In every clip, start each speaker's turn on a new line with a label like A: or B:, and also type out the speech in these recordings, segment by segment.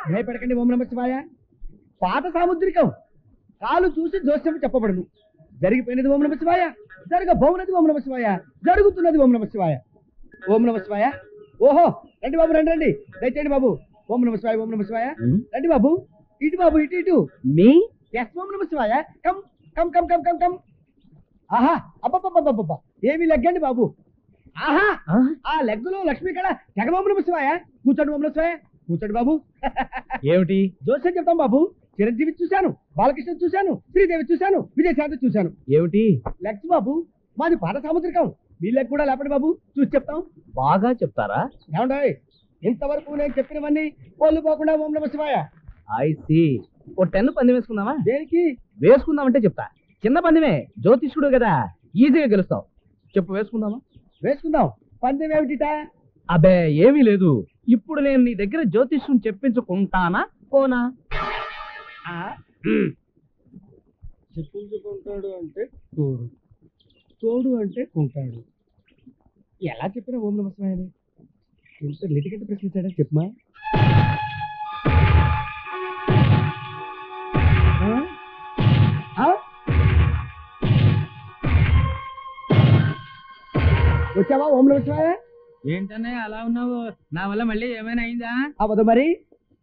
A: భయపడకండి ఓం నమ శివాయ. పాత సాముద్రికం కాలు చూసి జోస్యం చెప్పబడును. జరిగిపోయినది ఓం నమ శివాయ, జరగబోనది ఓం నమ శివాయ, జరుగుతున్నది ఓం నమ శివాయ. ఓం నమ శివాయ. ఓహో రండి బాబు, రండి రండి, దయచేయండి బాబు. ఓం నమ శివాయ, ఓం నమ శివాయ. రండి బాబు, ఇటు బాబు, ఇటు ఇటు.
B: మీ
A: ఎస్ ఓం నమ శివాయ. Come come come come come come. ఆహా అబ్బబ్బబ్బబ్బబ్బ, ఏమి లెగ్గండి బాబు. ఆహా ఆ లెగ్గులో లక్ష్మి కళ తెగ ఓం నమ శివాయ. కూర్చోండి ఓం నమ శివాయ, కూర్చోండి బాబు.
B: ఏమిటి
A: జోస్యం చెప్తాం బాబు. చిరంజీవి చూశాను, బాలకృష్ణ చూశాను, శ్రీదేవి చూశాను, విజయశాంతి చూశాను.
B: ఏమిటి
A: లెగ్స్ బాబు, మాది పాత సాముద్రికం. వీళ్ళకి కూడా లేపండి బాబు, చూసి చెప్తాం.
B: బాగా చెప్తారా?
A: ఏమంటాయి, ఇంతవరకు నేను చెప్పినవన్నీ కోళ్ళు పోకుండా ఓం నమ శివాయ.
B: I C. ఓ 10 పందెం వేసుకుందామా?
A: దేనికి?
B: వేసుకుందామంటే చెప్తా. చిన్న పందెమే, జ్యోతిష్కుడు కదా, ఈజీగా గెలుస్తావు. చెప్పు, వేసుకుందామా?
A: వేసుకుందాం. పందెం ఏమిటిట?
B: అబ్బే ఏమీ లేదు. ఇప్పుడు నేను నీ దగ్గర జ్యోతిష్యం చెప్పించుకుంటానా కోనా?
A: చెప్పించుకుంటాడు అంటే తోడు, తోడు అంటే కుంటాడు. ఎలా చెప్పినా ఓం నమ శివాయ. ఇంత లిటికెట్ ప్రశ్నించాడా చెప్పమా. వచ్చావా ఓం నమ శివాయ?
B: ఏంటన్నయ్య అలా ఉన్నావు? నా వల్ల మళ్ళీ ఏమైనా అయిందా?
A: అవదు మరి,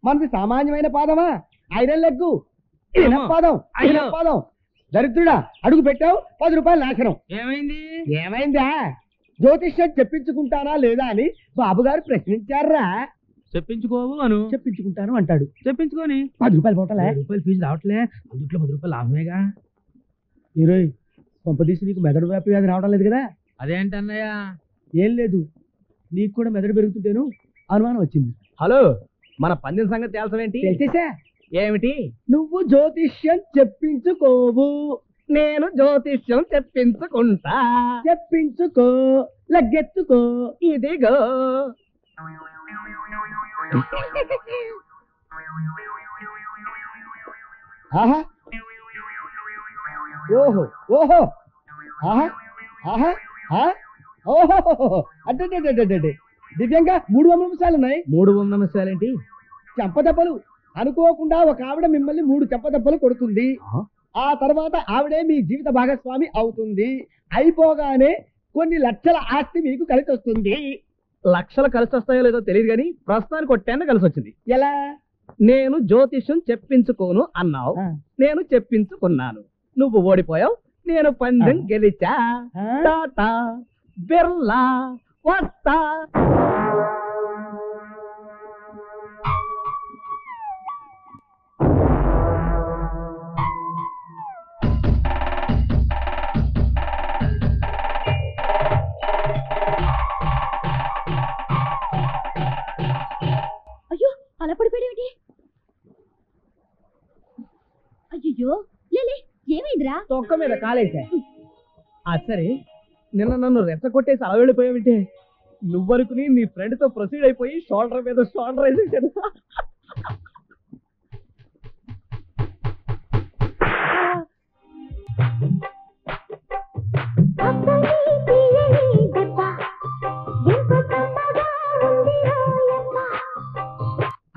A: మనది సామాన్యమైన పాదమా? ఐరన్ లెగ్గు, పాదం, ఐరన్ పాదం. దరిద్రుడా, అడుగు పెట్టావు, 10 రూపాయలు నాశనం.
B: ఏమైంది?
A: ఏమైందా? జ్యోతిష్యం చెప్పించుకుంటానా లేదా అని బాబుగారు ప్రశ్నించారా.
B: చెప్పించుకోవు అను.
A: చెప్పించుకుంటాను అంటాడు.
B: చెప్పించుకొని
A: 10 రూపాయలు పోటలే.
B: 10 రూపాయలు ఫీజు రావట్లే, అందుట్లో 10 రూపాయలు లాభమేగా.
A: ఈరోజు పంపదీసి నీకు మెదడు వ్యాపి వ్యాధి రావడం లేదు కదా?
B: అదేంటన్నయ్య?
A: ఏం లేదు, నీకు కూడా మెదడు పెరుగుతుంటేను అనుమానం వచ్చింది.
B: హలో, మన పందెం సంగతి తేల్చవేంటి?
A: తెలిసేసా?
B: ఏమిటి?
A: నువ్వు జ్యోతిష్యం చెప్పించుకోవు,
B: నేను జ్యోతిష్యం చెప్పించుకుంటా.
A: చెప్పించుకో, లగ్గెత్తుకో,
B: ఇదిగో.
A: ఆహా ఓహో ఓహో ఆహా ఆహా ఓహో అంటే దివ్యంగా 3 ఓం నమస్కారాలు ఉన్నాయి.
B: 3 ఓం నమస్కారాలేంటి?
A: చెంపదెబ్బలు. అనుకోకుండా ఒక ఆవిడ మిమ్మల్ని 3 చెంపదెబ్బలు కొడుతుంది. ఆ తర్వాత ఆవిడే మీ జీవిత భాగస్వామి అవుతుంది. అయిపోగానే కొన్ని లక్షల ఆస్తి మీకు కలిసి వస్తుంది.
B: లక్షలు కలిసి వస్తాయో లేదో తెలియదు కానీ ప్రస్తుతానికి ఒక 10 కలిసి వచ్చింది.
A: ఎలా?
B: నేను జ్యోతిష్యం చెప్పించుకోను అన్నావు, నేను చెప్పించుకున్నాను. నువ్వు ఓడిపోయావు, నేను పందెం గెలిచా. టాటా బిర్లా వస్తా.
C: అయ్యో, అలా పడిపోయాడేమిటి? అయ్యో లేలే, ఏమైందిరా?
B: తొక్క మీద కాలేసా. సరే, నిన్న నన్ను రెచ్చగొట్టేసి అలా వెళ్ళిపోయావంటే నువ్వనుకుని నీ ఫ్రెండ్ తో ప్రొసీడ్ అయిపోయి షోల్డర్ మీద షోల్డర్ వేసేసాడు.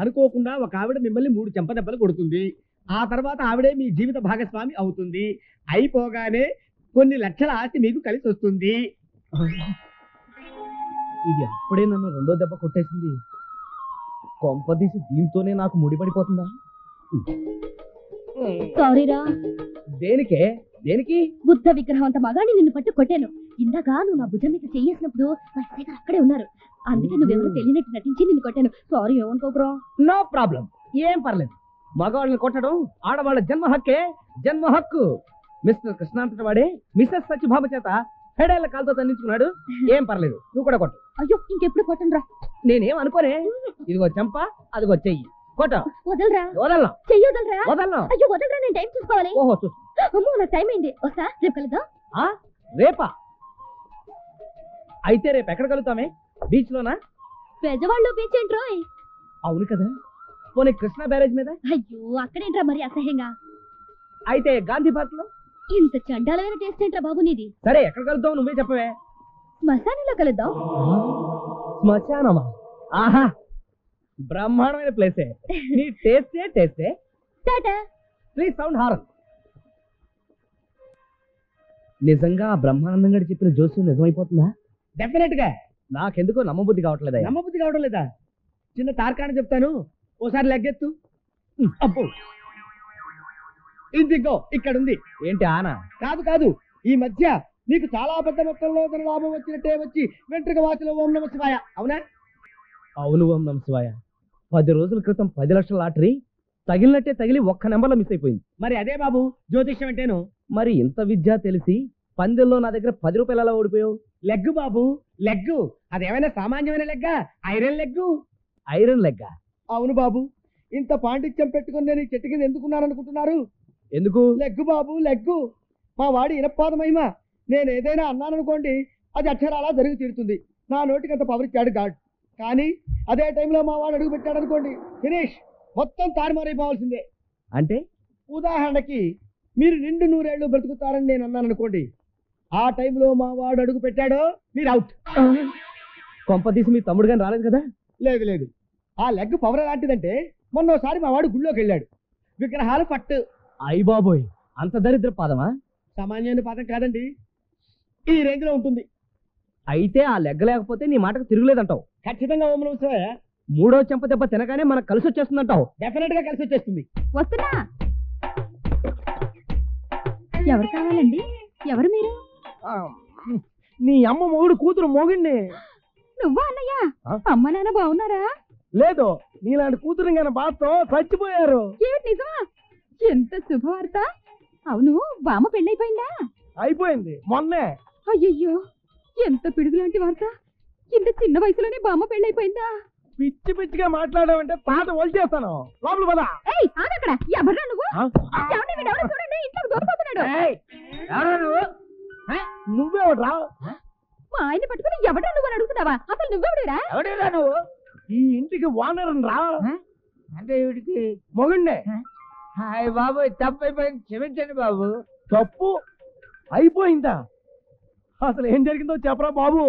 A: అనుకోకుండా ఒక ఆవిడ మిమ్మల్ని 3 చెంపదెబ్బలు కొడుతుంది. ఆ తర్వాత ఆవిడే మీ జీవిత భాగస్వామి అవుతుంది. అయిపోగానే కొన్ని లక్షల ఆస్తి మీకు కలిసి వస్తుంది.
B: ఇది అప్పుడే నన్ను 2వ దెబ్బ కొట్టేసింది. కొంపదీసి దీంతోనే నాకు ముడిపడిపోతుందా?
C: సారీరా.
B: దేనికే? దేనికి?
C: బుద్ధ విగ్రహం అంత మగాని నిన్ను పట్టు కొట్టాను. ఇందాక నువ్వు నా భుజం మీద చెయ్యేసినప్పుడు మా అత్తయ్య గారు అక్కడే ఉన్నారు. అందుకే నువ్వెవరో తెలియనట్టు నటించి నిన్ను కొట్టాను. సారీ, ఏమనుకోకురా.
B: నో ప్రాబ్లం, ఏం పర్లేదు. మగవాళ్ళని కొట్టడం ఆడవాళ్ళ జన్మ హక్కే, జన్మ హక్కు. మిస్టర్ కృష్ణాంతటి వాడే మిస్సెస్ సత్యభామ చేత హెడేళ్ల కాలుతో తన్నించుకున్నాడు. ఏం పర్లేదు, నువ్వు కూడా కొట్టు.
C: అయ్యో, ఇంకెప్పుడు కొట్టను రా.
B: నేనేం అనుకోనే. ఇదిగో చెంప, అదిగో చెయ్యి, కొట్ట.
C: వదలరా.
B: వదలను.
C: చెయ్యి వదలరా.
B: వదలను.
C: అయ్యో వదలరా, నేను టైం చూసుకోవాలి.
B: ఓహో చూసు.
C: అమ్మో, నా టైం అయింది. వస్తా, రేపు కలుద్దాం.
B: రేపా? అయితే రేపు ఎక్కడ కలుగుతామే? బీచ్ లోనా?
C: పెద్దవాళ్ళు బీచ్ ఏంట్రోయ్?
B: అవును కదా. పోనీ కృష్ణా బ్యారేజ్ మీద?
C: అయ్యో, అక్కడేంట్రా మరి అసహ్యంగా.
B: అయితే గాంధీ పార్క్ లో?
C: ఇంత చండాలమైన టేస్ట్ ఏంట్రా బాబు నీది?
B: సరే, ఎక్కడ కలుద్దాం నువ్వే చెప్పవే.
C: శ్మశానంలో కలుద్దాం.
B: శ్మశానమా? ఆహా, బ్రహ్మాండమైన ప్లేసే నీ టేస్టే
C: టాటా.
B: Please sound horn. నిజంగా ఆ బ్రహ్మానందం గారు చెప్పిన జోస్యం నిజమైపోతుందా?
A: డెఫినెట్ గా.
B: నాకెందుకో నమ్మబుద్ధి కావట్లేదా?
A: నమ్మబుద్ధి కావడం లేదా? చిన్న తార్కాణ చెప్తాను, ఓసారి లెగ్గెత్తు. అబ్బో, ఇదిగో ఇక్కడ ఉంది.
B: ఏంటి ఆనా?
A: కాదు కాదు, ఈ మధ్య నీకు చాలా పెద్ద మొత్తంలో ధన లాభం వచ్చినట్టే వచ్చి వెంట్రుక వాచిలో ఓం నమ శివాయ. అవునా?
B: అవును ఓం నమ శివాయ. 10 రోజుల క్రితం 10 లక్షల లాటరీ తగిలినట్టే తగిలి ఒక్క నెంబర్లో మిస్ అయిపోయింది.
A: మరి అదే బాబు జ్యోతిష్యం అంటేను.
B: మరి ఇంత విద్య తెలిసి పందెల్లో నా దగ్గర 10 రూపాయలు ఎలా ఓడిపోయావు?
A: లెగ్గు బాబు, లెగ్గు. అదేమైనా సామాన్యమైన లెగ్గా? Iron leg.
B: ఐరన్ లెగ్గా?
A: అవును బాబు. ఇంత పాండిత్యం పెట్టుకుని నేను ఈ చెట్టు కింద ఎందుకున్నారనుకుంటున్నారు?
B: ఎందుకు?
A: లెగ్గు బాబు, లెగ్గు. మా వాడి ఇనపాద మహిమ. నేను ఏదైనా అన్నాననుకోండి, అది అక్షరాలా జరిగి తీరుతుంది. నా నోటికి అంత పవర్ ఇచ్చాడు గాడ్. కానీ అదే టైంలో మా వాడు అడుగు పెట్టాడు అనుకోండి, ఫినిష్, మొత్తం తారుమారైపోవాల్సిందే.
B: అంటే
A: ఉదాహరణకి మీరు నిండు 100 ఏళ్ళు బ్రతుకుతారని నేను అన్నాను అనుకోండి, ఆ టైంలో మా వాడు అడుగు పెట్టాడో మీరు అవుట్.
B: కొంపదీసి మీ తమ్ముడు గాని రాలేదు కదా?
A: లేదు లేదు. ఆ లెగ్ పవర్ ఎలాంటిదంటే, మొన్నోసారి మా వాడు గుళ్ళోకి వెళ్ళాడు, విగ్రహాలు పట్టు.
B: అయ్య బాబోయ్, అంత దరిద్ర పాదమా?
A: సామాన్యమైన పాదం కాదండి, ఈ రేంజ్ లో ఉంటుంది.
B: అయితే ఆ లెగ్గ లేకపోతే నీ మాటకు తిరుగులేదంటావు.
A: ఖచ్చితంగా ఓం నమః శివాయ.
B: 3వ చెంప దెబ్బ తినగానే మనకు కలిసి వచ్చేస్తుందంటావు.
A: డెఫినెట్ గా కలిసి వచ్చేస్తుంది.
C: వస్తున్నా. ఎవరు కావాలండి? ఎవరు మీరు?
A: నీ అమ్మ మొగుడు కూతురు మోగిండి.
C: నువ్వా అన్నయ్య? అమ్మ నాన్న బాగున్నారా?
A: లేదు, నీలాంటి కూతురు కానీ బాధతో చచ్చిపోయారు.
C: ఏమిటి నిజమా? ఎంత శుభవార్త. అవును, బామ్మ పెళ్ళైపోయిందా?
A: అయిపోయింది మొన్నే.
C: అయ్యయ్యో, ఎంత పిడుగులాంటి వార్త. ఇంత చిన్న వయసులోనే బామ్మ పెళ్ళైపోయిందా?
A: పిచ్చి పిచ్చిగా మాట్లాడావంటే తాట వలిచేస్తాను. లోపల పద.
C: ఏయ్, ఆగక్కడ. ఎవరా నువ్వు? ఏమండి, వీడెవరో చూడండి, ఇంట్లోకి దూరిపోతున్నాడు.
A: నువ్వెవడ్రా?
C: మా ఆయన పట్టుకుని ఎవడా నువ్వు అని అడుగుతున్నావా? అసలు నువ్వెవడురా?
A: ఎవడేరా నువ్వు? ఈ ఇంటికి ఓనర్ రా.
D: అంటే వీడికి
A: మొగుండే.
D: హాయ్ బాబు, తప్పు అయిపోయింది, క్షమించండి బాబు.
A: తప్పు అయిపోయిందా? అసలు ఏం జరిగిందో చెప్పరా బాబు.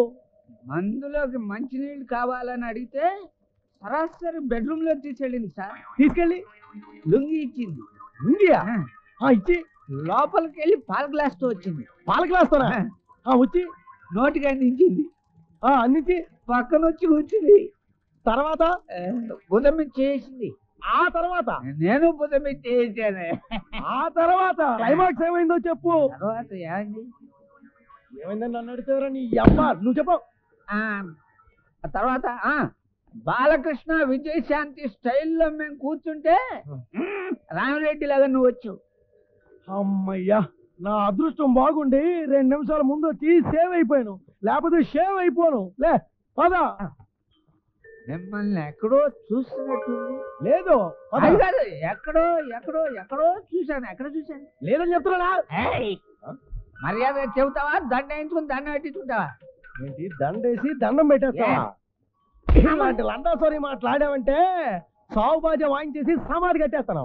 D: మందులోకి మంచినీళ్ళు కావాలని అడిగితే సరాసరి బెడ్రూమ్ లో తీసుకెళ్ళింది సార్.
A: తీసుకెళ్ళి
D: లుంగి ఇచ్చింది.
A: ఇండియా ఇచ్చి
D: లోపలికి వెళ్ళి పాల గ్లాస్ తో వచ్చింది.
A: పాల గ్లాస్తోనా? వచ్చి
D: నోటికి అందించింది.
A: అందించి
D: పక్కన వచ్చి కూర్చుంది.
A: తర్వాత
D: బుధం మీద చేసింది.
A: ఆ తర్వాత
D: నేను బుధం మీద చేసాను.
A: ఆ తర్వాత క్లైమాక్స్ ఏమైందో చెప్పు.
D: తర్వాత ఏమండి?
A: ఏమైందని నన్ను అడుగుతారా? నీ అబ్బా నువ్వు చెప్పు.
D: ఆ తర్వాత బాలకృష్ణ విజయశాంతి స్టైల్లో మేము కూర్చుంటే రామిరెడ్డి లాగా నువ్వు వచ్చావు.
A: అమ్మయ్యా, నా అదృష్టం బాగుండి 2 నిమిషాల ముందు వచ్చి సేవ్ అయిపోయాను, లేకపోతే షేవ్ అయిపోను. లే పదా.
D: మిమ్మల్ని ఎక్కడో చూస్తున్నట్టుంది.
A: లేదు పద.
D: అది కాదు, ఎక్కడో ఎక్కడో ఎక్కడో చూశాను. ఎక్కడ చూశాను?
A: లేదని చెప్తున్నా.
D: మర్యాద చెబుతావా? దండ వేయించుకుని దండం పెట్టించుకుంటావా?
A: ఏంటి దండేసి దండం పెట్టేస్తావా? ఇలాంటి లండా సారీ మాట్లాడావంటే సావు బాజా వాయించేసి సమాధి కట్టేస్తాను.